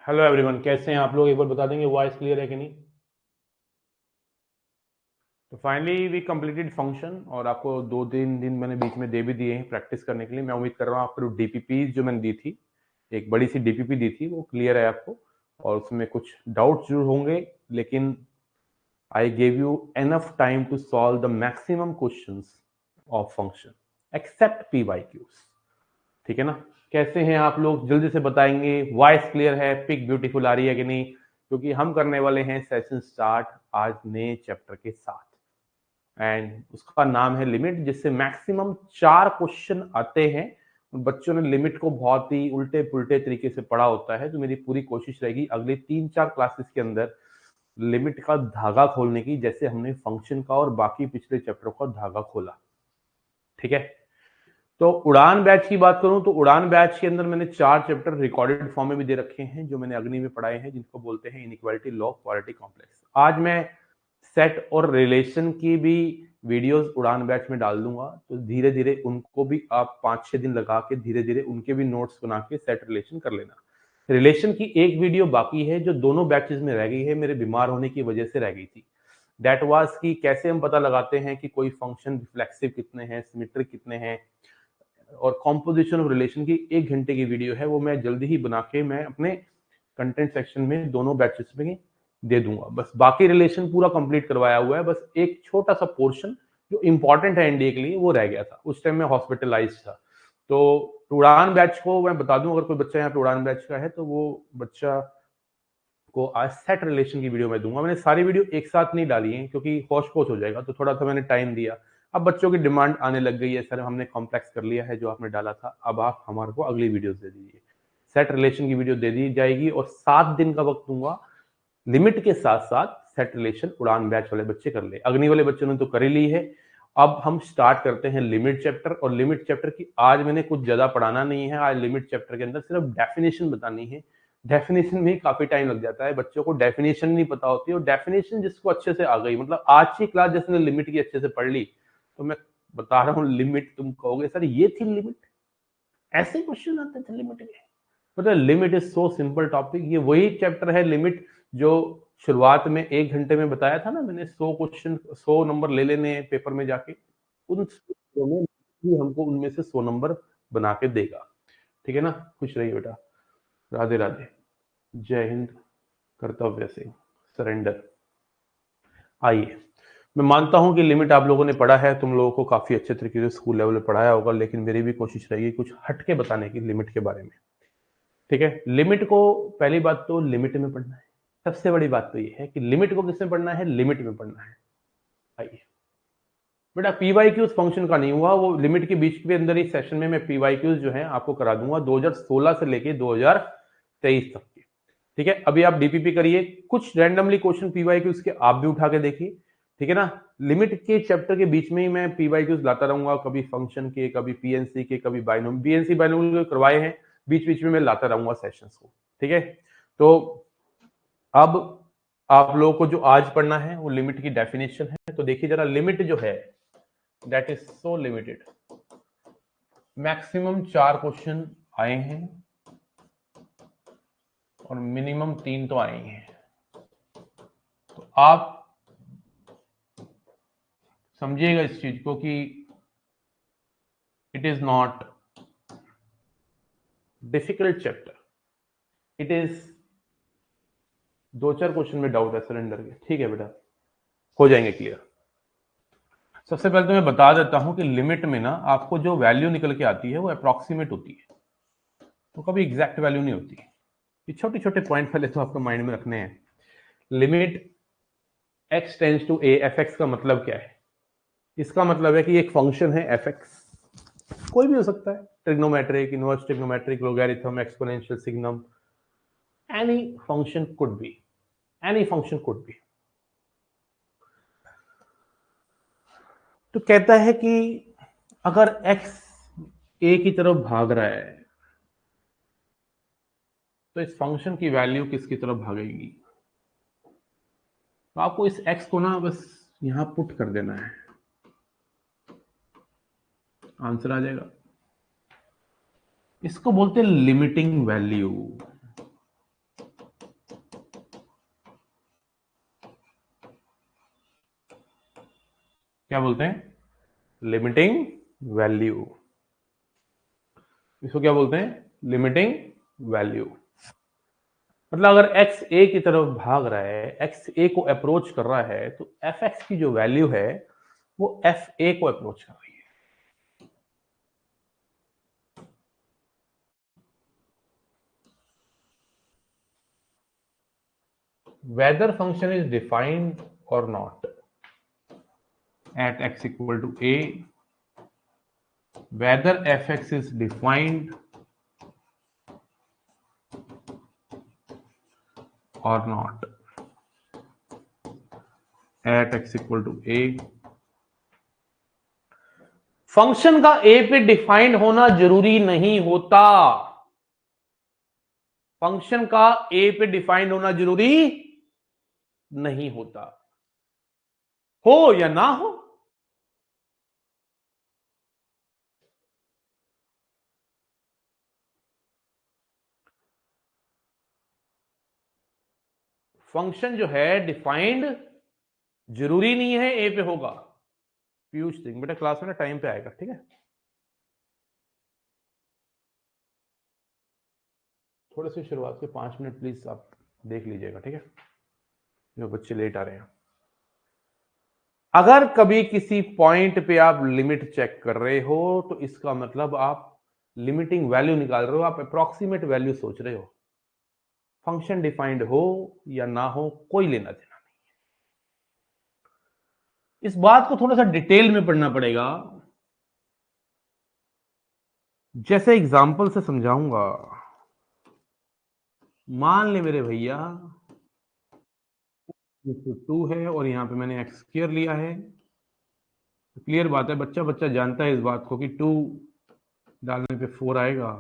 Hello everyone, कैसे हैं आप लोग? एक बार बता देंगे वॉइस क्लियर है कि नहीं। तो फाइनली वी कंप्लीटेड फंक्शन और आपको 2-3 दिन मैंने बीच में दे भी दिए हैं प्रैक्टिस करने के लिए। मैं उम्मीद कर रहा हूँ आपको डीपीपी जो मैंने दी थी, एक बड़ी सी डीपीपी दी थी, वो क्लियर है आपको और उसमें कुछ डाउट्स जरूर होंगे, लेकिन I gave you enough time to solve the maximum questions of function except P Y Qs. ठीक है ना? कैसे हैं आप लोग? जल्दी से बताएंगे। वॉइस क्लियर है, पिक ब्यूटीफुल आ रही है कि नहीं? क्योंकि हम करने वाले हैं सेशन स्टार्ट आज नए चैप्टर के साथ एंड उसका नाम है लिमिट, जिससे मैक्सिमम 4 क्वेश्चन आते हैं। बच्चों ने लिमिट को बहुत ही उल्टे पुल्टे तरीके से पढ़ा होता है, तो मेरी पूरी कोशिश रहेगी अगले 3-4 क्लासेस के अंदर लिमिट का धागा खोलने की, जैसे हमने फंक्शन का और बाकी पिछले चैप्टर का धागा खोला। ठीक है? तो उड़ान बैच की बात करूं तो उड़ान बैच के अंदर मैंने 4 चैप्टर रिकॉर्डेड फॉर्म में भी दे रखे हैं, जो मैंने अग्नि में पढ़ाए हैं, जिनको बोलते हैं इनइक्वालिटी लॉ क्वालिटी कॉम्प्लेक्स। आज मैं सेट और रिलेशन की भी वीडियोस उड़ान बैच में डाल दूंगा, तो धीरे धीरे उनको भी आप 5-6 दिन लगा के धीरे धीरे उनके भी नोट्स बना के सेट रिलेशन कर लेना। रिलेशन की एक वीडियो बाकी है जो दोनों बैचेस में रह गई है, मेरे बीमार होने की वजह से रह गई थी। दैट वाज कि कैसे हम पता लगाते हैं कि कोई फंक्शन रिफ्लेक्सिव कितने हैं, सिमेट्रिक कितने हैं, और कॉम्पोजिशन ऑफ रिलेशन की 1 घंटे की वीडियो है, वो मैं जल्दी ही बना के मैं अपने कंटेंट सेक्शन में दोनों बैचेस में दे दूंगा। बस बाकी रिलेशन पूरा कंप्लीट करवाया हुआ है, बस एक छोटा सा पोर्शन जो इंपॉर्टेंट है एनडीए के लिए वो रह गया था। उस टाइम में हॉस्पिटलाइज था। तो उड़ान बैच को मैं बता दूं, अगर कोई बच्चा यहाँ पे उड़ान बैच का है तो वो बच्चा को आज सेट रिलेशन की वीडियो मैं दूंगा। मैंने सारी वीडियो एक साथ नहीं डाली है क्योंकि होश पोच हो जाएगा, तो थोड़ा सा मैंने टाइम दिया। अब बच्चों की डिमांड आने लग गई है, सर हमने कॉम्प्लेक्स कर लिया है जो आपने डाला था, अब आप हमारे को अगली वीडियो दे दीजिए। सेट रिलेशन की वीडियो दे दी जाएगी और 7 दिन का वक्त दूंगा। लिमिट के साथ साथ सेट रिलेशन उड़ान बैच वाले बच्चे कर ले, अग्नि वाले बच्चों ने तो कर ही ली है। अब हम स्टार्ट करते हैं लिमिट चैप्टर, और लिमिट चैप्टर की आज मैंने कुछ ज्यादा पढ़ाना नहीं है। आज लिमिट चैप्टर के अंदर सिर्फ डेफिनेशन बतानी है। डेफिनेशन में ही काफी टाइम लग जाता है, बच्चों को डेफिनेशन नहीं पता होती, और डेफिनेशन जिसको अच्छे से आ गई, मतलब आज की क्लास जिसने लिमिट की अच्छे से पढ़ ली, तो मैं बता रहा हूँ लिमिट, तुम कहोगे सर ये थी लिमिट, ऐसे क्वेश्चन आते थे लिमिट के? मतलब limit is so simple topic. ये वही चैप्टर है लिमिट जो शुरुआत में 1 घंटे में बताया था ना मैंने, 100 क्वेश्चन 100 नंबर ले लेने हैं पेपर में जाके, उन 100 में भी हमको उनमें से 100 नंबर बना के देगा। ठीक है ना? खुश रहिए बेटा। राधे राधे। जय हिंद। कर्तव्य सिंह। सरेंडर। आइए, मैं मानता हूं कि लिमिट आप लोगों ने पढ़ा है, तुम लोगों को काफी अच्छे तरीके से स्कूल लेवल पे पढ़ाया होगा, लेकिन मेरी भी कोशिश रहेगी कुछ हटके बताने की लिमिट के बारे में। ठीक है? लिमिट को पहली बात तो लिमिट में पढ़ना है। सबसे बड़ी बात तो ये है कि लिमिट को किसमें पढ़ना है? लिमिट में पढ़ना है। आइए बेटा, पीवाईक्यूज फंक्शन का नहीं हुआ, वो लिमिट के बीच के अंदर ही सेशन में मैं पीवाईक्यूज जो है आपको करा दूंगा 2016 से लेके 2023 तक के। ठीक है? अभी आप डीपीपी करिए, कुछ रैंडमली क्वेश्चन पीवाईक्यूज के आप भी उठा के देखिए। ठीक है ना? लिमिट के चैप्टर के बीच में ही मैं पीवाईक्यूज लाता रहूंगा, कभी फंक्शन के, कभी पीएनसी के, कभी बाइनोम बीएनसी बाइनोम करवाए हैं, बीच बीच में मैं लाता रहूंगा सेशंस को। ठीक है? तो अब आप लोगों को जो आज पढ़ना है वो लिमिट की डेफिनेशन है। तो देखिए जरा, लिमिट जो है that is so limited. Maximum 4 question आए हैं और मिनिमम 3 तो आए हैं। तो आप समझिएगा इस चीज को कि it is not difficult chapter. It is 2-4 question में डाउट है सरेंडर के। ठीक है बेटा, हो जाएंगे क्लियर। सबसे पहले तो मैं बता देता हूं कि लिमिट में ना आपको जो वैल्यू निकल के आती है वो अप्रोक्सीमेट होती है, तो कभी एग्जैक्ट वैल्यू नहीं होती। ये छोटे छोटे पॉइंट पहले तो आपको माइंड में रखने हैं। Limit x tends to a, F X का मतलब क्या है? इसका मतलब है कि एक फंक्शन है एफ एक्स, कोई भी हो सकता है, trigonometric, inverse trigonometric, logarithm, exponential, signum, any function could be, any function could be. तो कहता है कि अगर x a की तरफ भाग रहा है तो इस फंक्शन की वैल्यू किसकी तरफ भागेगी? तो आपको इस x को ना बस यहां पुट कर देना है, आंसर आ जाएगा। इसको बोलते हैं लिमिटिंग वैल्यू। क्या बोलते हैं? Limiting value. इसको क्या बोलते हैं? Limiting value. मतलब अगर x a की तरफ भाग रहा है, x a को अप्रोच कर रहा है, तो एफ एक्स की जो वैल्यू है वो एफ ए को अप्रोच कर रही है। Whether function is defined or not at x equal to a, whether fx is defined or not at x equal to a, function का ए पे डिफाइंड होना जरूरी नहीं होता। फंक्शन का ए पे डिफाइंड होना जरूरी नहीं होता, हो या ना हो। फंक्शन जो है डिफाइंड जरूरी नहीं है ए पे होगा। पीयूष सिंह, बेटा क्लास में ना टाइम पे आएगा, ठीक है? थोड़े से शुरुआत के 5 मिनट प्लीज आप देख लीजिएगा, ठीक है? जो बच्चे लेट आ रहे हैं। अगर कभी किसी पॉइंट पे आप लिमिट चेक कर रहे हो तो इसका मतलब आप लिमिटिंग वैल्यू निकाल रहे हो, आप अप्रोक्सीमेट वैल्यू सोच रहे हो। फंक्शन डिफाइंड हो या ना हो कोई लेना देना नहीं। इस बात को थोड़ा सा डिटेल में पढ़ना पड़ेगा, जैसे एग्जांपल से समझाऊंगा। मान ले मेरे भैया 2 है और यहां पे मैंने एक्स स्क्वायर लिया है। क्लियर बात है, बच्चा बच्चा जानता है इस बात को कि 2 डालने पे 4 आएगा।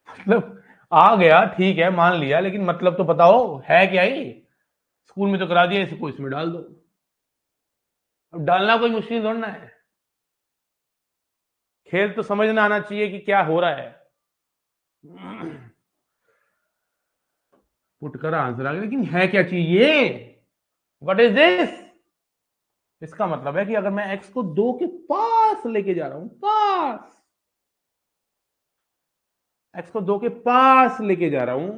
मतलब आ गया, ठीक है, मान लिया, लेकिन मतलब तो बताओ है क्या ही? स्कूल में तो करा दिया, इसको इसमें डाल दो। अब डालना कोई मुश्किल थोड़ा है, खेल तो समझना आना चाहिए कि क्या हो रहा है। पुट कर आंसर आ गया, लेकिन है क्या चीज ये? What is this? इसका मतलब है कि अगर मैं x को 2 के पास लेके जा रहा हूं, पास, x को 2 के पास लेके जा रहा हूं,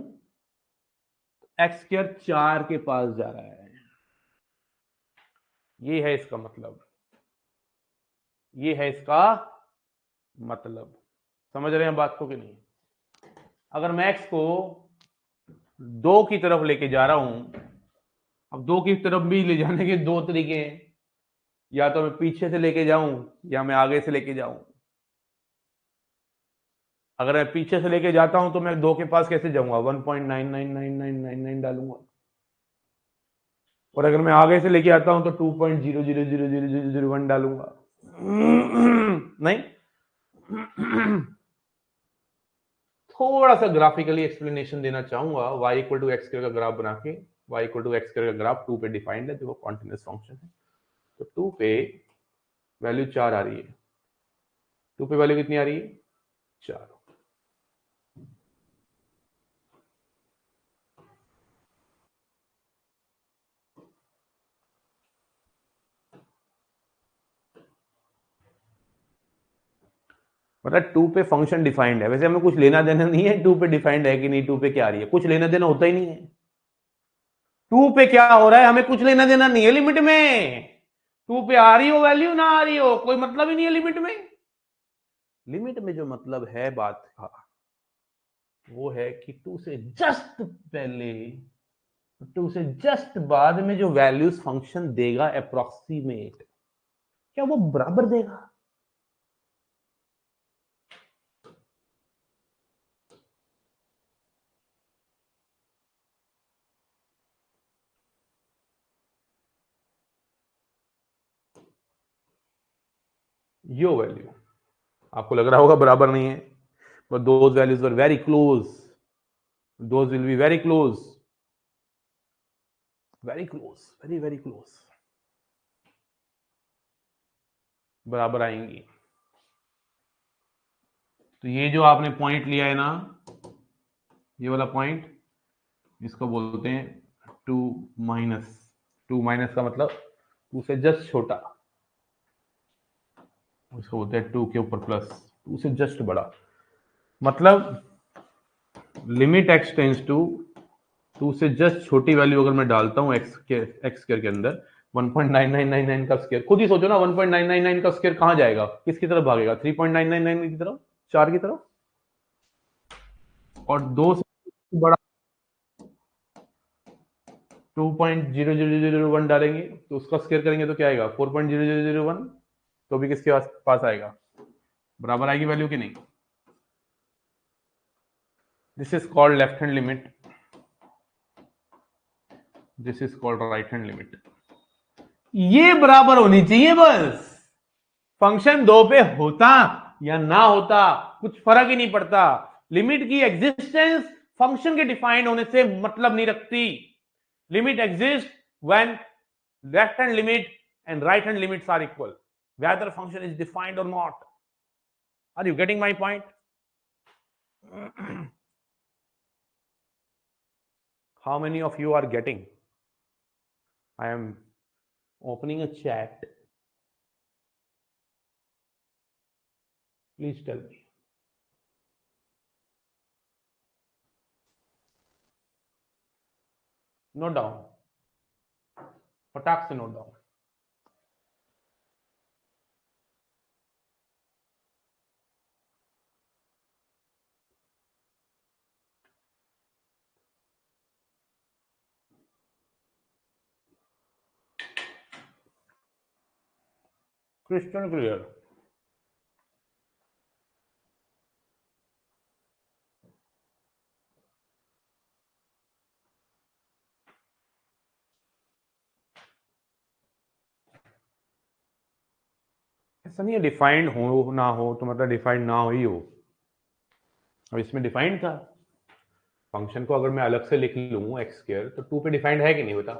एक्स स्क्वायर 4 के पास जा रहा है। ये है इसका मतलब, ये है इसका मतलब। समझ रहे हैं बात को कि नहीं? अगर मैं x को 2 की तरफ लेके जा रहा हूं, अब 2 की तरफ भी ले जाने के 2 तरीके हैं, या तो मैं पीछे से लेके जाऊं या मैं आगे से लेके जाऊं। अगर मैं पीछे से लेके जाता हूं तो मैं 2 के पास कैसे जाऊंगा? 1.999999 डालूंगा। और अगर मैं आगे से लेके आता हूं तो 2.00000001 डालूंगा। नहीं, थोड़ा सा ग्राफिकली एक्सप्लेनेशन देना चाहूंगा। y इक्वल टू एक्स का ग्राफ बना के, y इक्वल टू एक्स का ग्राफ 2 पे डिफाइंड है, देखो कॉन्टिन्यूस फंक्शन है। तो 2 पे वैल्यू 4 आ रही है। 2 पे वैल्यू कितनी आ रही है? 4। मतलब 2 पे फंक्शन डिफाइंड है। वैसे हमें कुछ लेना देना नहीं है 2 पे डिफाइंड है कि नहीं, 2 पे क्या आ रही है, कुछ लेना देना होता ही नहीं है। 2 पे क्या हो रहा है हमें कुछ लेना देना नहीं है लिमिट में। 2 पे आ रही हो वैल्यू, ना आ रही हो, कोई मतलब ही नहीं है लिमिट में। लिमिट में जो मतलब है बात का, वो है कि 2 से जस्ट पहले, 2 से जस्ट बाद में जो वैल्यूज फंक्शन देगा अप्रोक्सीमेट, क्या वो बराबर देगा? यो वैल्यू आपको लग रहा होगा बराबर नहीं है, but those values were very close. Those will be very close, very close, very very close, बराबर आएंगी। तो ये जो आपने पॉइंट लिया है ना, ये वाला पॉइंट, इसको बोलते हैं 2 माइनस। 2 माइनस का मतलब 2 से जस्ट छोटा। उसको बोलते हैं 2 के ऊपर प्लस 2 से जस्ट बड़ा, मतलब लिमिट x टेंस टू 2 से जस्ट छोटी वैल्यू अगर मैं डालता हूँ x स्क्वायर के अंदर 1.9999 का स्क्वायर, खुद ही सोचो ना 1.999 का स्क्वायर कहाँ जाएगा, किसकी तरफ भागेगा, 3.999 की तरफ, 4 की तरफ, और 2 से बड़ा 2.0001 डालेंगे तो उसका स्क्वायर करेंगे तो क्या आएगा 4.0001, तो भी किसके पास आएगा, बराबर आएगी वैल्यू की नहीं। This is called left hand limit, this is called right hand limit. ये बराबर होनी चाहिए बस, फंक्शन 2 पे होता या ना होता कुछ फर्क ही नहीं पड़ता। लिमिट की एग्जिस्टेंस फंक्शन के डिफाइंड होने से मतलब नहीं रखती। Limit exist when left hand limit and right hand limits are equal, whether function is defined or not. Are you getting my point? How many of you are getting? I am opening a chat. Please tell me. Note down. फटाक से note down. Crystal clear. ऐसा नहीं है defined हो ना हो तो मतलब डिफाइंड ना हो ही हो, अब इसमें डिफाइंड था। फंक्शन को अगर मैं अलग से लिख लूं एक्स स्क्वायर तो 2 पे डिफाइंड है कि नहीं बता,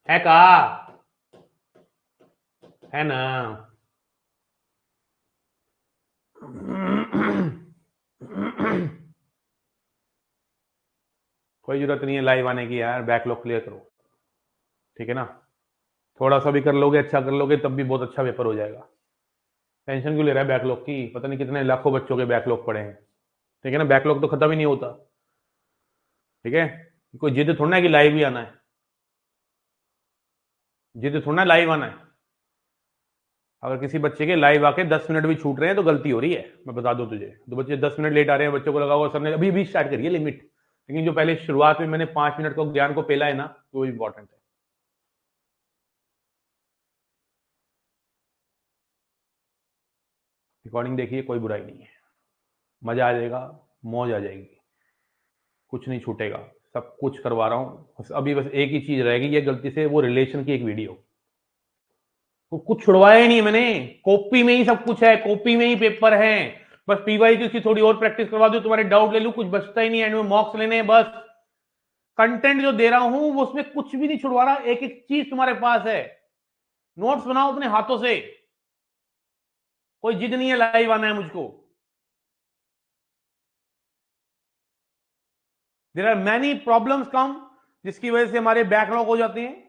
है का, है ना। कोई जरूरत नहीं है लाइव आने की यार, बैकलॉग क्लियर करो, ठीक है ना। थोड़ा सा भी कर लोगे, अच्छा कर लोगे, तब भी बहुत अच्छा पेपर हो जाएगा। टेंशन क्यों ले रहा है बैकलॉग की, पता नहीं कितने लाखों बच्चों के बैकलॉग पड़े हैं, ठीक है ना। बैकलॉग तो खत्म ही नहीं होता, ठीक है। कोई जिद थोड़ा है कि लाइव ही आना है, जिद थोड़ा लाइव आना है। अगर किसी बच्चे के लाइव आके 10 मिनट भी छूट रहे हैं तो गलती हो रही है, मैं बता दूं तुझे। तो बच्चे 10 मिनट लेट आ रहे हैं, बच्चों को लगा हुआ सर ने अभी भी स्टार्ट करिए लिमिट, लेकिन जो पहले शुरुआत में मैंने 5 मिनट को ज्ञान को पेला है ना, वो इंपॉर्टेंट है। रिकॉर्डिंग देखिए, कोई बुराई नहीं है, मजा आ जाएगा, मौज आ जाएगी, कुछ नहीं छूटेगा, सब कुछ करवा रहा हूँ। अभी बस एक ही चीज रहेगी, ये गलती से वो रिलेशन की एक वीडियो, तो कुछ छुड़वाया ही नहीं मैंने, कॉपी में ही सब कुछ है, कॉपी में ही पेपर है। बस पीवाई की थोड़ी और प्रैक्टिस करवा दो, तुम्हारे डाउट ले लूं, कुछ बचता ही नहीं, एंड में मॉक्स लेने हैं बस। कंटेंट जो दे रहा हूं वो उसमें कुछ भी नहीं छुड़वा रहा, एक एक चीज तुम्हारे पास है। नोट्स बनाओ अपने हाथों से, कोई जिद नहीं है लाइव आना है मुझको। देयर आर मैनी प्रॉब्लम्स कम, जिसकी वजह से हमारे बैकलॉग हो जाते हैं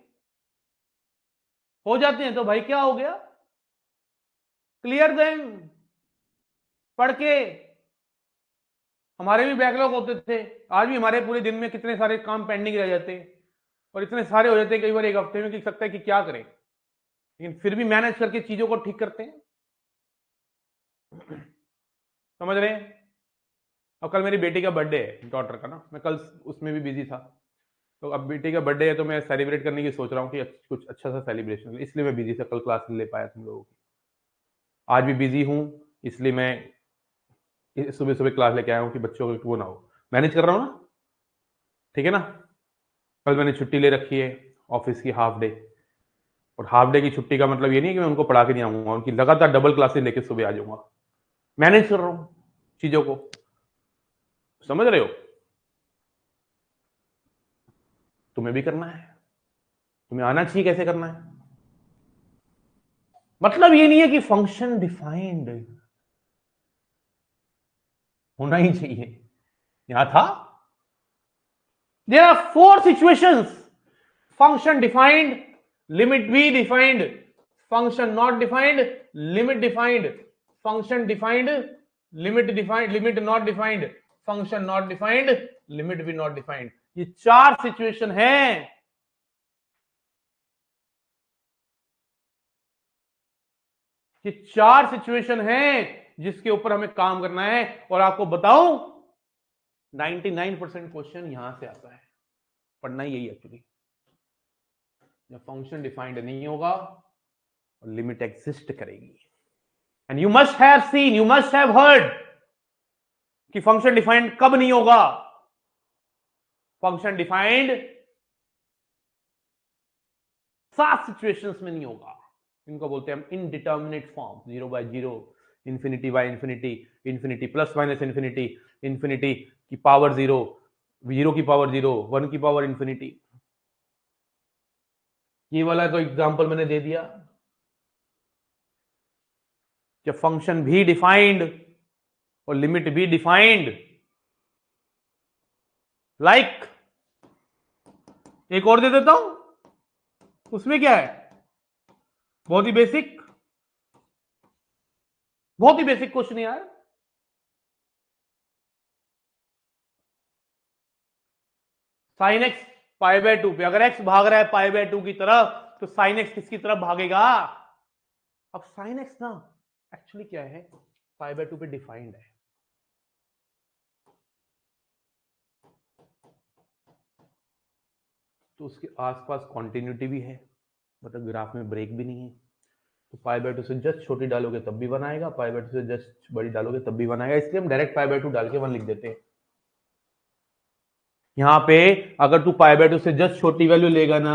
तो भाई क्या हो गया, क्लियर देम, पढ़ के। हमारे भी बैकलॉग होते थे, आज भी हमारे पूरे दिन में कितने सारे काम पेंडिंग रह जाते हैं, और इतने सारे हो जाते हैं कई बार एक हफ्ते में कि सकता है कि क्या करें, लेकिन फिर भी मैनेज करके चीजों को ठीक करते हैं। समझ रहे हैं। और कल मेरी बेटी का बर्थडे है, डॉटर का ना, मैं कल उसमें भी बिजी था, तो अब बेटी का बर्थडे है तो मैं सेलिब्रेट करने की सोच रहा हूँ कि कुछ अच्छा सा सेलिब्रेशन, इसलिए मैं बिजी था, कल क्लास ले पाया तुम लोगों की। आज भी बिजी हूँ, इसलिए मैं सुबह सुबह क्लास लेके आया हूँ कि बच्चों को वो ना हो, मैनेज कर रहा हूँ ना, ठीक है ना। कल मैंने छुट्टी ले रखी है ऑफिस की, हाफ डे। और हाफ डे की छुट्टी का मतलब ये नहीं है कि मैं उनको पढ़ा के नहीं आऊंगा, उनकी लगातार डबल क्लासेस लेके सुबह आ जाऊंगा, मैनेज कर रहा हूँ चीजों को, समझ रहे हो। तुम्हें भी करना है, तुम्हें आना चाहिए कैसे करना है। मतलब ये नहीं है कि फंक्शन डिफाइंड होना ही चाहिए, यहां था there are 4 situations, function defined, limit भी defined, function not defined, limit defined, function defined, limit defined, limit not defined, function not defined, limit भी नॉट डिफाइंड। ये 4 सिचुएशन है। ये 4 सिचुएशन है जिसके ऊपर हमें काम करना है। और आपको बताऊं 99% क्वेश्चन यहां से आता है। पढ़ना ही यही एक्चुअली, जब फंक्शन डिफाइंड नहीं होगा और लिमिट एग्जिस्ट करेगी। And you must have seen, you must have heard कि फंक्शन डिफाइंड कब नहीं होगा। फंक्शन डिफाइंड 7 सिचुएशंस में नहीं होगा। इनको बोलते हैं हम indeterminate form, 0/0, infinity by infinity, infinity plus minus infinity, infinity की पावर 0, 0 की पावर 0, 1 की पावर इंफिनिटी। ये वाला तो एग्जांपल मैंने दे दिया। जब फंक्शन भी डिफाइंड और लिमिट भी डिफाइंड, लाइक एक और दे देता हूं, उसमें क्या है, बहुत ही बेसिक क्वेश्चन यार। साइन एक्स π/2 पे, अगर एक्स भाग रहा है π/2 की तरफ, तो साइन एक्स किसकी तरफ भागेगा। अब साइन एक्स ना एक्चुअली क्या है, π/2 पे डिफाइंड है। तो उसके आसपास कॉन्टिन्यूटी भी है, मतलब ग्राफ में ब्रेक भी नहीं है। तो π/2 से जस्ट छोटी डालोगे तब भी बनाएगा, π/2 से जस्ट बड़ी डालोगे तब भी बनाएगा। इसलिए हम डायरेक्ट π/2 डाल के 1 लिख देते हैं। यहां पे अगर तू π/2 से जस्ट छोटी वैल्यू लेगा ना,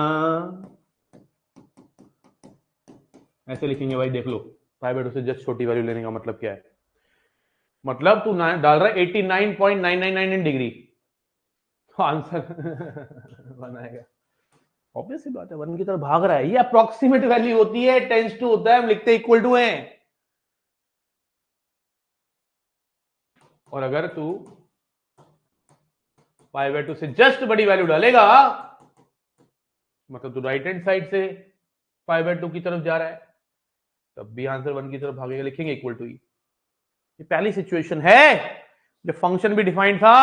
ऐसे लिखेंगे भाई, देख लो π/2 से जस्ट छोटी वैल्यू लेने का मतलब क्या है। मतलब तू डाल रहा है 89.999 डिग्री, तो आंसर बनाएगा। ऑब्वियस सी बात है, 1 की तरफ भाग रहा है। ये अप्रोक्सीमेट वैल्यू होती है, टेंस टू होता है, हम लिखते इक्वल टू है। और अगर तू π/2 से जस्ट बड़ी वैल्यू डालेगा, मतलब तू राइट हैंड साइड से π/2 की तरफ जा रहा है, तब भी आंसर 1 की तरफ भागेगा, लिखेंगे इक्वल टू। ये पहली सिचुएशन है जब फंक्शन भी डिफाइंड था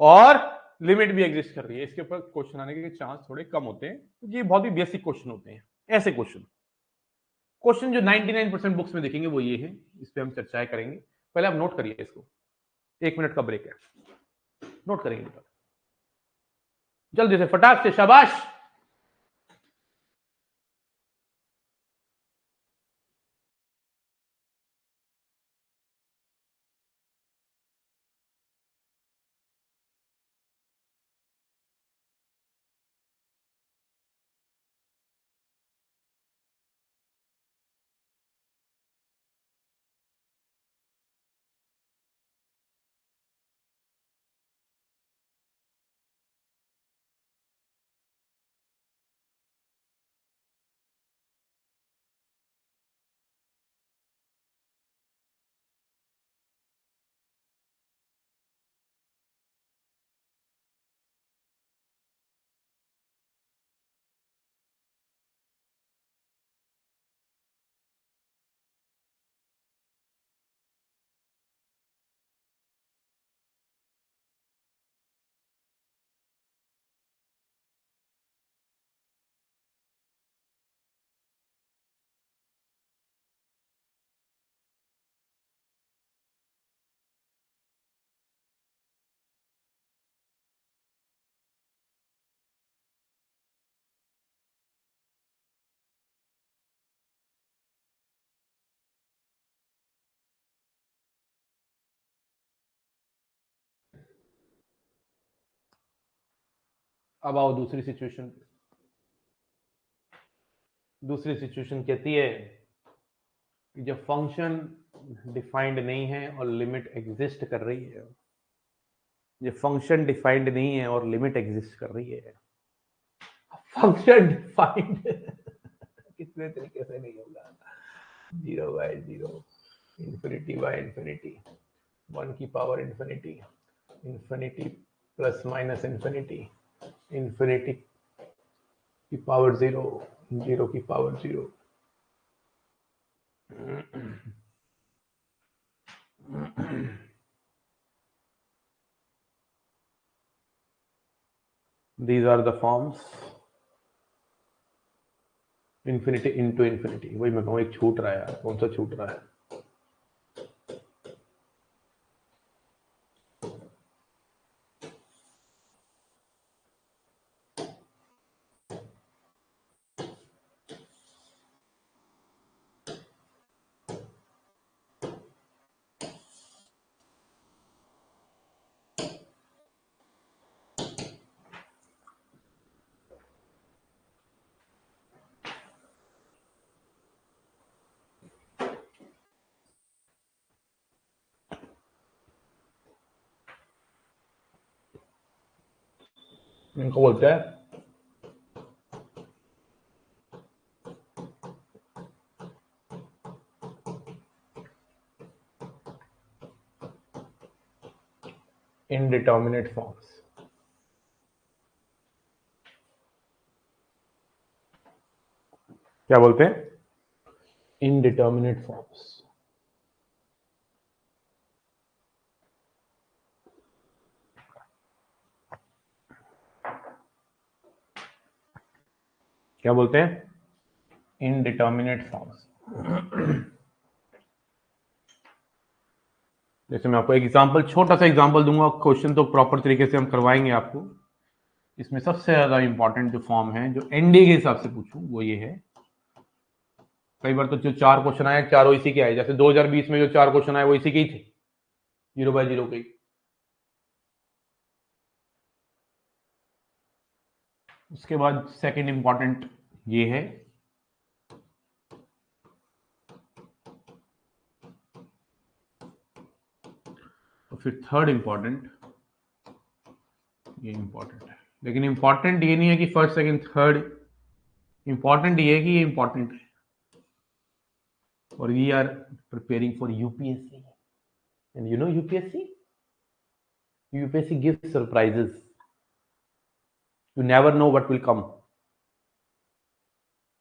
और लिमिट भी एग्जिस्ट कर रही है। इसके ऊपर क्वेश्चन आने के चांस थोड़े कम होते हैं, ये बहुत ही बेसिक क्वेश्चन होते हैं। ऐसे क्वेश्चन जो 99% बुक्स में देखेंगे वो ये है, इस पे हम चर्चाएं करेंगे। पहले आप नोट करिए इसको, 1 मिनट का ब्रेक है, नोट करेंगे जल्दी से, फटाक से, शाबाश। अब आओ दूसरी सिचुएशन। दूसरी सिचुएशन कहती है कि जब फंक्शन डिफाइंड नहीं है और लिमिट एग्जिस्ट कर रही है, जब फंक्शन डिफाइंड नहीं है और लिमिट एग्जिस्ट कर रही है। फंक्शन डिफाइंड कितने तरीके से नहीं होगा, 0/0, इंफिनिटी बाय इंफिनिटी, 1 की power infinity, infinity plus minus infinity, infinity की पावर 0, 0 की power 0, These are the forms. Infinity into infinity, वही मैं कहूँ एक छूट रहा है यार, कौन सा छूट रहा है? इनको बोलते हैं इनडिटर्मिनेट फॉर्म्स। क्या बोलते हैं? Indeterminate forms. क्या बोलते हैं? Indeterminate forms. जैसे मैं आपको एक एग्जांपल, छोटा सा एग्जांपल दूंगा, क्वेश्चन तो प्रॉपर तरीके से हम करवाएंगे आपको। इसमें सबसे ज्यादा इंपॉर्टेंट जो फॉर्म है, जो एनडीए के हिसाब से पूछूं, वो ये है। कई बार तो जो 4 क्वेश्चन आए चारों इसी के आए, जैसे 2020 में जो 4 क्वेश्चन आए वो इसी के ही थे, 0/0 के ही। उसके बाद सेकंड इंपॉर्टेंट ये है, और फिर थर्ड इंपॉर्टेंट ये इंपॉर्टेंट है। लेकिन इंपॉर्टेंट ये नहीं है कि फर्स्ट सेकंड थर्ड, इंपॉर्टेंट ये है कि ये इंपॉर्टेंट है, और we are preparing for UPSC. And you know UPSC gives surprises, you never know what will come.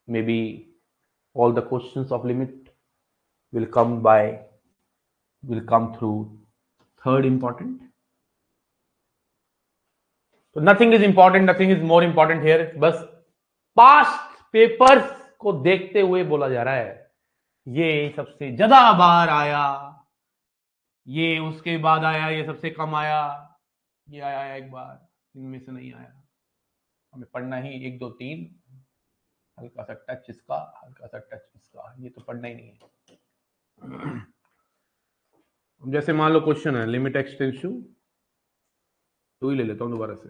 Maybe all the questions of limit will come through third important. So nothing is important, nothing is more important here. बस past papers को देखते हुए बोला जा रहा है ये सबसे ज्यादा बार आया, ये उसके बाद आया, ये सबसे कम आया, ये आया एक बार, इनमें से नहीं आया। हमें पढ़ना ही 1 2 3, हल्का सा टच इसका, हल्का सा टच इसका, ये तो पढ़ना ही नहीं है। जैसे मान लो क्वेश्चन है लिमिट एक्स टेंड्स टू, तो ही ले लेता हूं दोबारा से।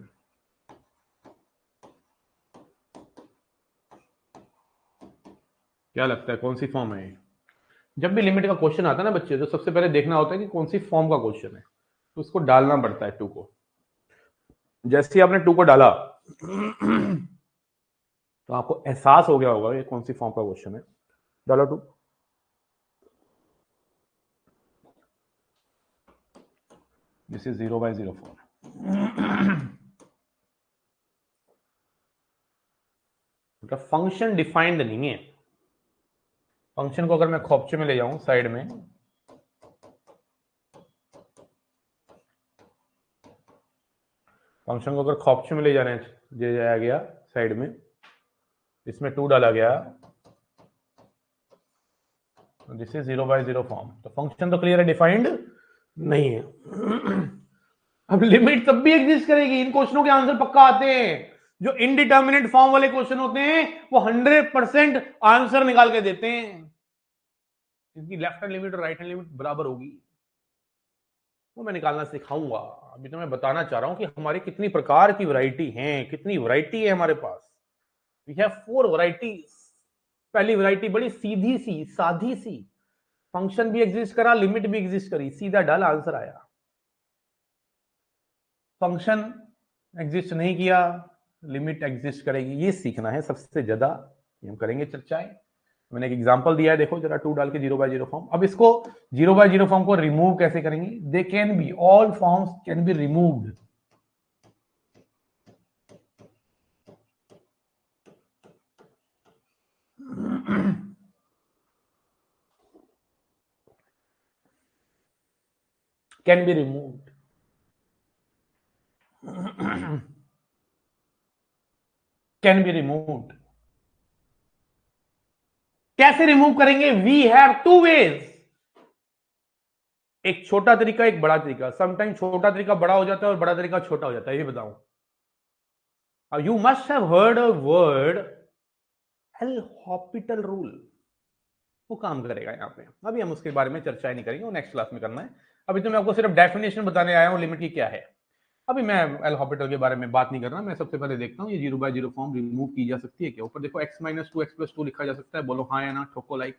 क्या लगता है कौन सी फॉर्म है? जब भी लिमिट का क्वेश्चन आता है ना बच्चे, तो सबसे पहले देखना होता है कि कौन सी फॉर्म का क्वेश्चन है, तो उसको डालना पड़ता है 2 को। जैसे ही आपने 2 को डाला तो आपको एहसास हो गया होगा ये कौन सी फॉर्म का क्वेश्चन है। डालो 2, this is 0/0 form. Function defined नहीं है। फंक्शन को अगर मैं खोपचे में ले जाऊं साइड में, फंक्शन को अगर खोपचे में ले जाया गया साइड में, इसमें 2 डाला गया, दिस इज 0/0 फॉर्म, तो फंक्शन तो क्लियर है, डिफाइंड नहीं है। अब लिमिट तब भी एग्जिस्ट करेगी, इन क्वेश्चनों के आंसर पक्का आते हैं। जो इनडिटर्मिनेट फॉर्म वाले क्वेश्चन होते हैं वो 100% आंसर निकाल के देते हैं, क्योंकि लेफ्ट हैंड लिमिट और राइट हैंड लिमिट बराबर होगी। वो मैं निकालना सिखाऊंगा। अभी तो मैं बताना चाह रहा हूं कि हमारी कितनी प्रकार की वैरायटी है, कितनी वैरायटी है हमारे पास। We have 4 varieties. पहली वैरायटी बड़ी सीधी सी साधी सी, फंक्शन भी एग्जिस्ट करा, लिमिट भी एग्जिस्ट करी, सीधा डाल आंसर आया। फंक्शन एग्जिस्ट नहीं किया, लिमिट एग्जिस्ट करेगी, ये सीखना है सबसे ज्यादा, हम करेंगे चर्चाएं। मैंने एक एग्जांपल दिया है, देखो जरा 2 डाल के 0/0 फॉर्म। अब इसको 0/0 फॉर्म को रिमूव कैसे करेंगे? They can be, all forms can be removed. Can be removed. Can be removed. कैसे रिमूव करेंगे? वी हैव टू वेज, एक छोटा तरीका, एक बड़ा तरीका। समटाइम छोटा तरीका बड़ा हो जाता है और बड़ा तरीका छोटा हो जाता है, ये बताऊं। अब you must have heard a word L Hôpital rule. वो काम करेगा यहाँ पे। अभी हम उसके बारे में चर्चा नहीं करेंगे, वो नेक्स्ट क्लास में करना है। अभी तो मैं आपको सिर्फ डेफिनेशन बताने आया हूं लिमिट की क्या है। अभी मैं एल हॉपिटल के बारे में बात नहीं कर रहा। मैं सबसे पहले देखता हूँ ये 0/0 फॉर्म रिमूव की जा सकती है क्या। ऊपर देखो x-2 x+2 लिखा जा सकता है। बोलो हाँ या ना, ठोको लाइक।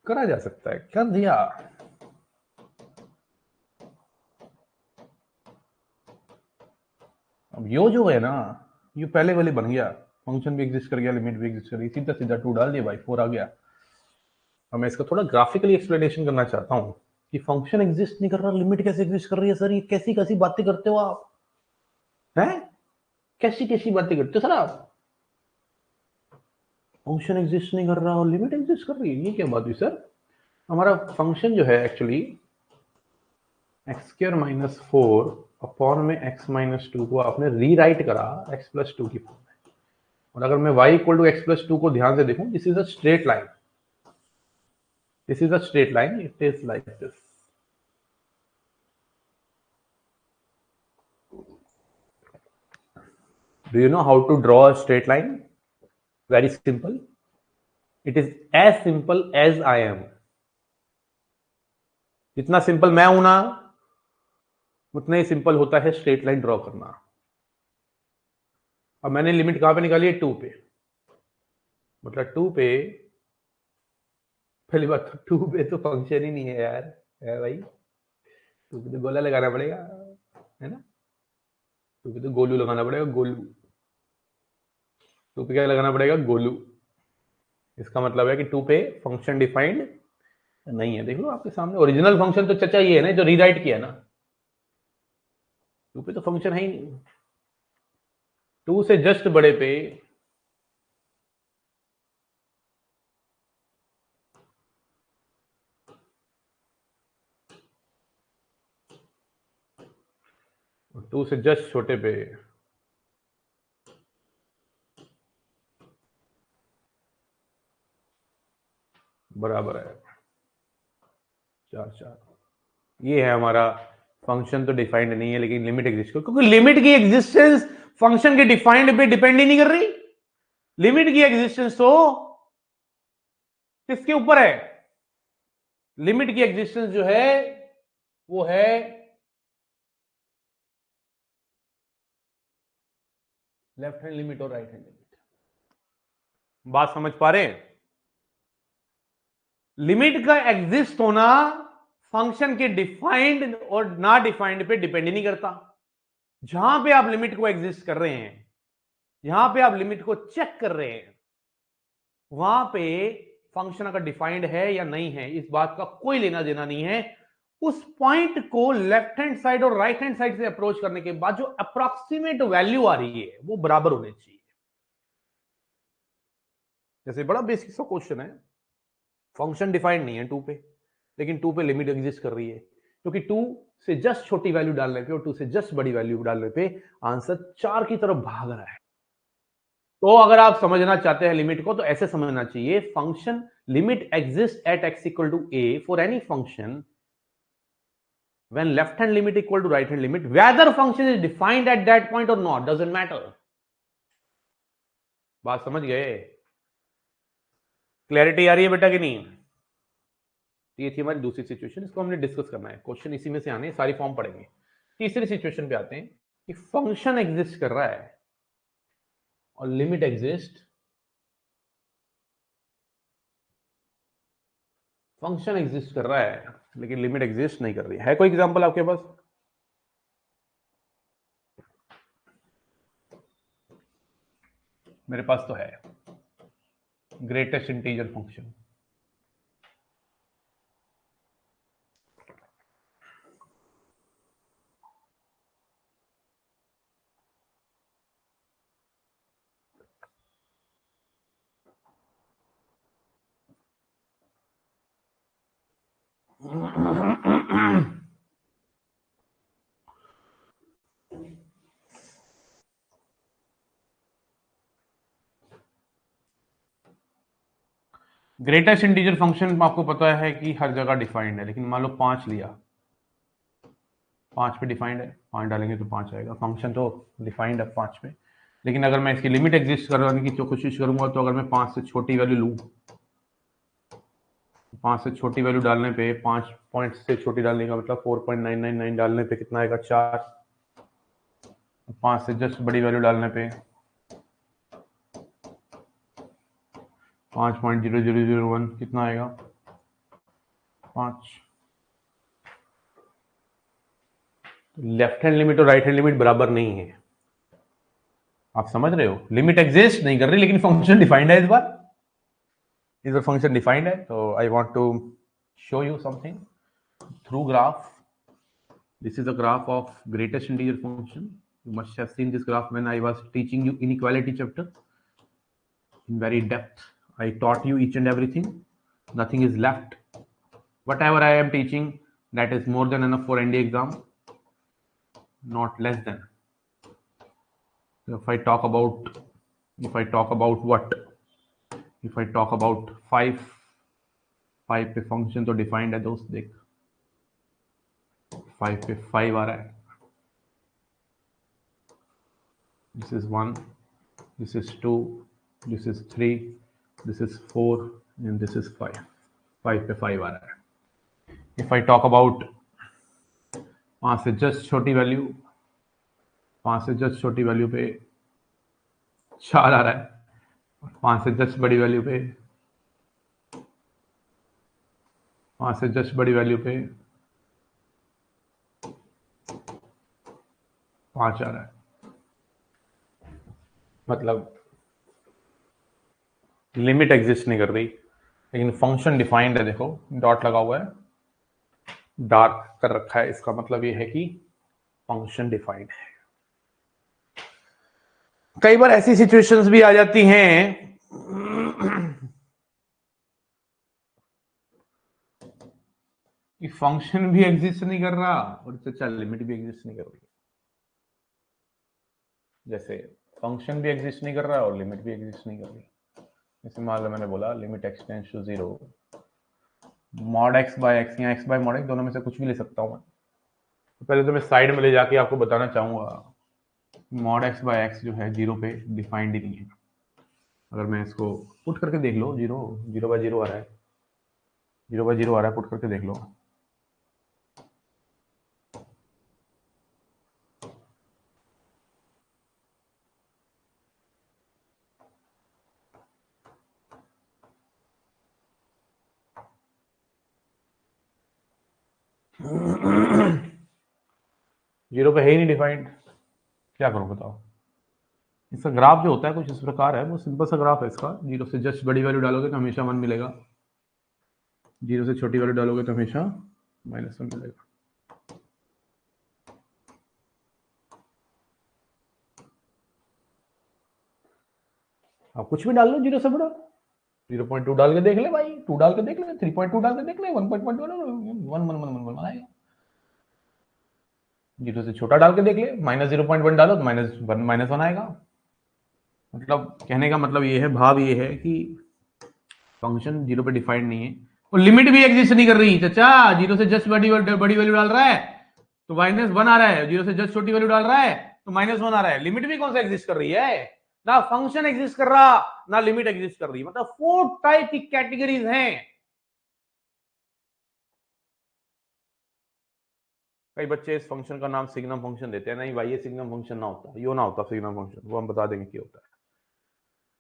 करा जा सकता है, कर दिया। अब यो जो है ना, ये पहले वाले बन गया। फंक्शन भी एग्जिस्ट कर गया, लिमिट भी एग्जिस्ट कर गई, सीधा सीधा 2 डाल दिया भाई, 4 आ गया। अब मैं इसका थोड़ा ग्राफिकली एक्सप्लेनेशन करना चाहता हूँ कि फंक्शन एग्जिस्ट नहीं कर रहा, लिमिट कैसे एग्जिस्ट कर रही है। सर ये कैसी कैसी बातें करते हो आप, हैं? कैसी कैसी बातें करते हो सर आप। फंक्शन एग्जिस्ट नहीं कर रहा और लिमिट एग्जिस्ट कर रही है, ये क्या बात हुई सर। हमारा फंक्शन जो है एक्चुअली x² - 4 अपॉन में x-2 को आपने रीराइट करा x+2 की फॉर्म में। और अगर मैं y = x+2 को ध्यान से देखूं, this is a straight line, this is a straight line, it is like this. Do you know how to draw a straight line? Very simple. It is as simple as I am. जितना simple मैं हूं ना, उतना ही simple होता है straight line draw करना। अब मैंने लिमिट कहां पे निकाली है? 2 पे। मतलब 2 पे, पहली बात तो 2 पे तो फंक्शन ही नहीं है यार, है भाई। 2 पे तो गोला लगाना पड़ेगा, है ना। 2 पे तो गोलू लगाना पड़ेगा, गोलू। 2 पे क्या लगाना पड़ेगा? गोलू। इसका मतलब है कि 2 पे फंक्शन डिफाइंड नहीं है। देख लो आपके सामने ओरिजिनल फंक्शन तो चचा ये है ना, जो रीराइट किया ना। 2 पे तो फंक्शन है ही नहीं। 2 से जस्ट बड़े पे 2 से जस्ट छोटे पे बराबर है 4 4। ये है हमारा फंक्शन तो डिफाइंड नहीं है, लेकिन लिमिट एग्जिस्ट कर, क्योंकि लिमिट की एग्जिस्टेंस फंक्शन के डिफाइंड पे डिपेंड ही नहीं कर रही। लिमिट की एग्जिस्टेंस तो किसके ऊपर है? लिमिट की एग्जिस्टेंस जो है वो है लेफ्ट हैंड लिमिट और राइट हैंड लिमिट। बात समझ पा रहे हैं? लिमिट का एग्जिस्ट होना फंक्शन के डिफाइंड और ना डिफाइंड पे डिपेंड ही नहीं करता। जहां पे आप लिमिट को एग्जिस्ट कर रहे हैं, यहां पे आप लिमिट को चेक कर रहे हैं, वहां पे फंक्शन अगर डिफाइंड है या नहीं है, इस बात का कोई लेना देना नहीं है। उस पॉइंट को लेफ्ट हैंड साइड और राइट हैंड साइड से अप्रोच करने के बाद जो अप्रोक्सीमेट वैल्यू आ रही है वो बराबर होनी चाहिए। जैसे बड़ा बेसिक सा क्वेश्चन है, फंक्शन डिफाइंड नहीं है 2 पे, लेकिन 2 पे लिमिट एग्जिस्ट कर रही है, क्योंकि 2 से जस्ट छोटी वैल्यू डालने पे और 2 से जस्ट बड़ी वैल्यू डालने पे आंसर 4 की तरफ भाग रहा है। तो अगर आप समझना चाहते हैं लिमिट को, तो ऐसे समझना चाहिए, function limit exist at x = a for any function when left hand limit equal to right hand limit, whether function is defined at that point or not doesn't matter। बात समझ गए? क्लैरिटी आ रही है बेटा कि नहीं? ये थी हमारी दूसरी सिचुएशन, इसको हमने डिस्कस करना है। क्वेश्चन इसी में से आने, सारी फॉर्म पढ़ेंगे। तीसरी सिचुएशन पे आते हैं कि फंक्शन एग्जिस्ट कर रहा है और लिमिट एग्जिस्ट, फंक्शन एग्जिस्ट कर रहा है लेकिन लिमिट एग्जिस्ट नहीं कर रही है। कोई एग्जांपल आपके पास? मेरे पास तो है, greatest integer function. Greatest integer function आपको पता है कि हर जगह डिफाइंड है, लेकिन मान लो 5 लिया, 5 पे डिफाइंड है, 5 डालेंगे तो 5 आएगा। फंक्शन तो डिफाइंड है 5 पे, लेकिन अगर मैं इसकी लिमिट एग्जिस्ट करवाने की कोशिश करूंगा तो अगर मैं 5 से छोटी वैल्यू लूँ, 5 से छोटी वैल्यू डालने पे, 5 पॉइंट से छोटी डालने का मतलब 4.999 डालने पे कितना आएगा, 4। 5 से जस्ट बड़ी वैल्यू डालने पे 5.0001 कितना आएगा, 5। लेफ्ट हैंड लिमिट और राइट हैंड लिमिट बराबर नहीं है, आप समझ रहे हो। लिमिट एग्जिस्ट नहीं कर रही, लेकिन फंक्शन डिफाइंड है। इस बार फंक्शन डिफाइंड है, तो I want to show you something through graph. This is a graph of greatest integer function. You must have seen this graph when I was teaching you inequality chapter in very depth. I taught you each and everything. Nothing is left. Whatever I am teaching, that is more than enough for ND exam, not less than. If I talk about what? If I talk about 5 पे function तो defined है दोस्त, देख 5 पे 5 आ रहा है। This is 1, this is 2, this is 3, this is 4 and this is 5. 5 पे 5 आ रहा है। If I talk about 5 से जस्ट छोटी वैल्यू, 5 से जस्ट छोटी वैल्यू पे 4 आ रहा है। 5 से जस्ट बड़ी वैल्यू पे, 5 से जस्ट बड़ी वैल्यू पे 5 आ रहा है। मतलब लिमिट एग्जिस्ट नहीं कर रही, लेकिन फंक्शन डिफाइंड है। देखो डॉट लगा हुआ है, डार्क कर रखा है, इसका मतलब ये है कि फंक्शन डिफाइंड है। कई बार ऐसी सिचुएशंस भी आ जाती हैं कि फंक्शन भी एग्जिस्ट नहीं कर रहा और चल लिमिट भी एग्जिस्ट नहीं कर रही। जैसे फंक्शन भी एग्जिस्ट नहीं कर रहा और लिमिट भी एग्जिस्ट नहीं कर रही। जैसे मान लो मैंने बोला limit X tends to 0 mod X by X, या एक्स बाय मॉड एक्स, दोनों में से कुछ भी ले सकता हूं मैं। तो पहले तो मैं साइड में ले जाके आपको बताना चाहूंगा मॉड एक्स बाय एक्स जो है 0 पे डिफाइंड ही नहीं है। अगर मैं इसको पुट करके देख लो, 0 बाय 0 आ रहा है, 0 बाय 0 आ रहा है, पुट करके देख लो। जीरो पे है ही नहीं डिफाइंड, क्या करूं बताओ। इसका ग्राफ जो होता है कुछ इस प्रकार है, वो सिंपल सा ग्राफ है इसका। 0 से जस्ट बड़ी वैल्यू डालोगे तो हमेशा 1 मिलेगा, 0 से छोटी वैल्यू डालोगे तो हमेशा -1 मिलेगा। आप कुछ भी डाल लो 0 से बड़ा, 0.2 डाल के देख ले भाई, 2 डाल के देख ले, 3.2 डाल के देख ले, 1.1 आएगा। 0 से छोटा डाल के देख ले, -0.1 डालो तो -1 आएगा। मतलब कहने का मतलब ये है, भाव ये है कि फंक्शन 0 पे डिफाइंड नहीं है और लिमिट भी एग्जिस्ट नहीं कर रही। चाचा 0 से जस्ट बड़ी वैल्यू डाल रहा है तो -1 आ रहा है, 0 से जस्ट छोटी वैल्यू डाल रहा है तो -1 आ रहा है। लिमिट भी कौन सा एग्जिस्ट कर रही है, ना फंक्शन एग्जिस्ट कर रहा ना लिमिट एग्जिस्ट कर रही। मतलब 4 टाइप की कैटेगरीज हैं। कई बच्चे इस फंक्शन का नाम सिग्नम फंक्शन देते हैं। नहीं भाई, ये सिग्नम फंक्शन ना होता, यो ना होता सिग्नम फंक्शन, वो हम बता देंगे क्या होता है।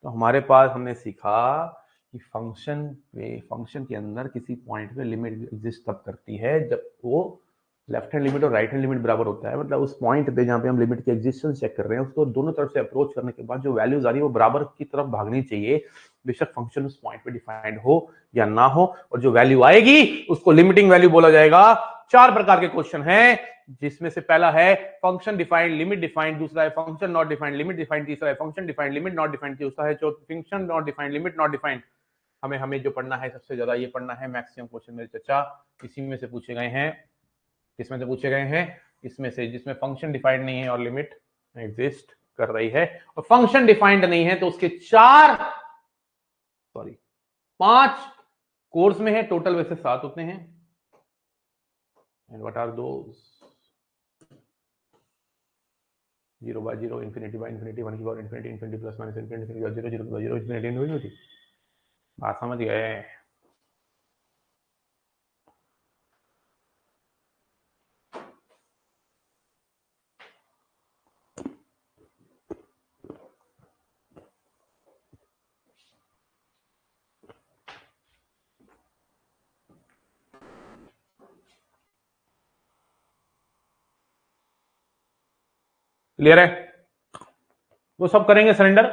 तो हमारे पास हमने सीखा कि फंक्शन के अंदर किसी पॉइंट पे लिमिट एग्जिस्ट तब करती है जब वो लेफ्ट हैंड लिमिट और राइट हैंड लिमिट बराबर होता है। मतलब उस पॉइंट पे जहाँ पे हम लिमिट की एग्जिस्टेंस चेक कर रहे हैं, उसको दोनों तरफ से अप्रोच करने के बाद जो वैल्यूज आ रही है वो बराबर की तरफ भागनी चाहिए, बेशक फंक्शन उस पॉइंट पे डिफाइंड हो या ना हो। और जो वैल्यू आएगी उसको लिमिटिंग वैल्यू बोला जाएगा। 4 प्रकार के क्वेश्चन हैं, जिसमें से पहला है फंक्शन डिफाइंड लिमिट डिफाइंड, दूसरा है function not defined limit defined, तीसरा है function defined limit not defined, चौथा है function not defined limit not defined. हमें हमें जो पढ़ना है सबसे ज्यादा ये पढ़ना है, मैक्सिमम क्वेश्चन मेरे चचा इसी में से पूछे गए हैं। किसमें से पूछे गए हैं? इसमें से, जिसमें फंक्शन डिफाइंड नहीं है और लिमिट एग्जिस्ट कर रही है। और फंक्शन डिफाइंड नहीं है तो उसके 5 कोर्स में है, टोटल वैसे 7 होते हैं। And what are those? 0/0, infinity by infinity, 1 की power infinity, infinity plus minus infinity, 0 0 0 infinity infinity. बात समझ गए? क्लियर है? वो सब करेंगे सरेंडर।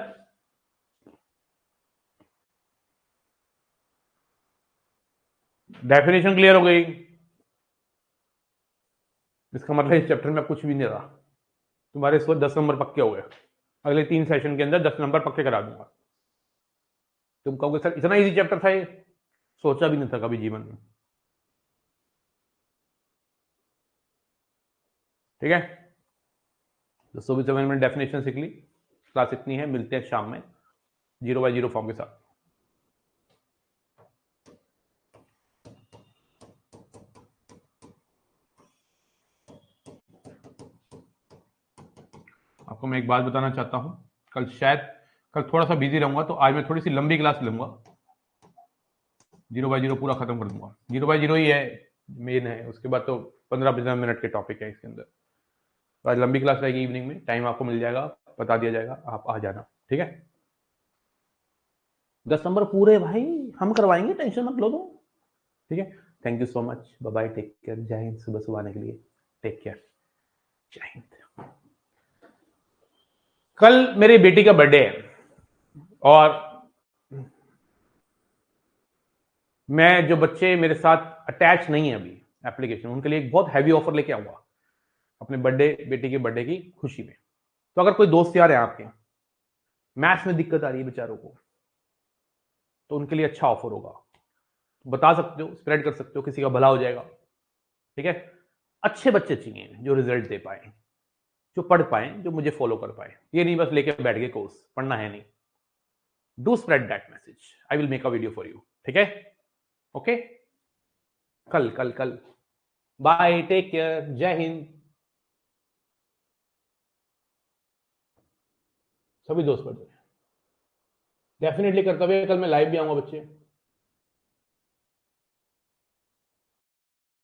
डेफिनेशन क्लियर हो गई। इसका मतलब इस चैप्टर में कुछ भी नहीं रहा। तुम्हारे इस वक्त 10 नंबर पक्के हो गए। अगले 3 सेशन के अंदर 10 नंबर पक्के करा दूंगा। तुम कहोगे सर इतना इजी चैप्टर था ये? सोचा भी नहीं था कभी जीवन में। ठीक है, दोस्तों भी मैंने डेफिनेशन सीख ली। क्लास इतनी है, मिलते हैं शाम में 0/0 फॉर्म के साथ। आपको मैं एक बात बताना चाहता हूं, कल थोड़ा सा बिजी रहूंगा, तो आज मैं थोड़ी सी लंबी क्लास लूंगा। 0/0 पूरा खत्म कर दूंगा। 0/0 ही है, मेन है, उसके बाद तो 15-15 मिनट के टॉपिक है इसके अंदर। तो आज लंबी क्लास रहेगी, इवनिंग में टाइम आपको मिल जाएगा, बता दिया जाएगा, आप आ जाना। ठीक है, 10 नंबर पूरे भाई हम करवाएंगे, टेंशन मत लो तुम। ठीक है, thank you so much, bye bye, take care, जय हिंद। सुबह सुबह आने के लिए टेक केयर, जय हिंद। कल मेरी बेटी का बर्थडे है और मैं, जो बच्चे मेरे साथ अटैच नहीं है अभी एप्लीकेशन, उनके लिए एक बहुत हैवी ऑफर लेके आऊंगा अपने बेटी के बर्थडे की खुशी में। तो अगर कोई दोस्त यार है आपके, मैथ्स में दिक्कत आ रही है बेचारों को, तो उनके लिए अच्छा ऑफर होगा। बता सकते हो, स्प्रेड कर सकते हो, किसी का भला हो जाएगा। ठीक है, अच्छे बच्चे चाहिए जो रिजल्ट दे पाए, जो पढ़ पाए, जो मुझे फॉलो कर पाए। ये नहीं बस लेके बैठ गए कोर्स, पढ़ना है नहीं। Do spread that message, I will make a video for you. ठीक है, ओके, कल कल कल बाय, टेक केयर, जय हिंद। सभी दोस्त पढ़ डेफिनेटली कर्तव्य, कल मैं लाइव भी आऊंगा बच्चे।